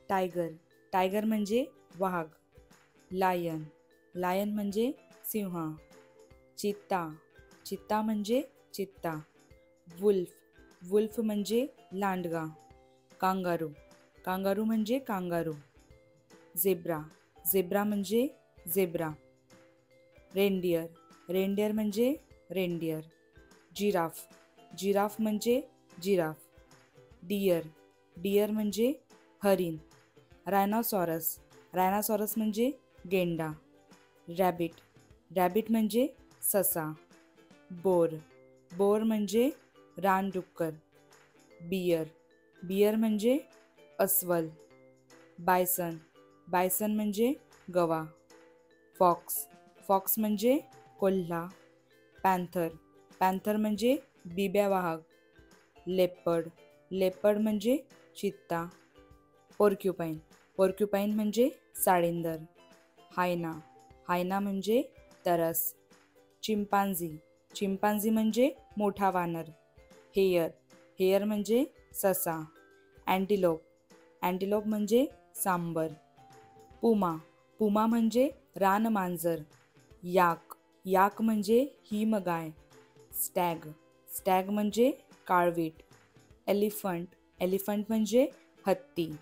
Tiger, tiger म्हणजे वाघ. Lion, lion म्हणजे सिंह. चित्ता, चित्ता म्हणजे चित्ता. वुल्फ, वुल्फ म्हणजे लांडगा. कांगारू, कांगारू म्हणजे कांगारू. झेब्रा, झेब्रा म्हणजे झेब्रा. रेनडियर, रेनडियर म्हणजे रेनडियर. जिराफ, जिराफ म्हणजे जिराफ. डियर, डियर म्हणजे हरिण. रायनोसॉरस, रायनोसॉरस म्हणजे गेंडा. रॅबिट, रॅबिट म्हणजे ससा. बोर, बोर म्हणजे रानडुक्कर. बियर, बियर म्हणजे अस्वल. बायसन, बायसन म्हणजे गवा. फॉक्स, फॉक्स म्हणजे कोल्हा. पॅन्थर, पॅन्थर म्हणजे बिब्या वाघ. लेपर्ड, लेपर्ड म्हणजे चित्ता. पोर्क्युपाईन, पोर्क्युपाईन म्हणजे साळींदर. हायना, हायना म्हणजे तरस. चिंपांझी, चिंपांझी म्हणजे मोठा वानर. हेयर, हेयर म्हणजे ससा. अँटिलोप, अँटिलोप म्हणजे सांबर. पुमा, पुमा म्हणजे रानमांजर. याक, याक म्हणजे हिमगाय. स्टॅग, स्टॅग म्हणजे काळवीट. एलिफंट, एलिफंट म्हणजे हत्ती.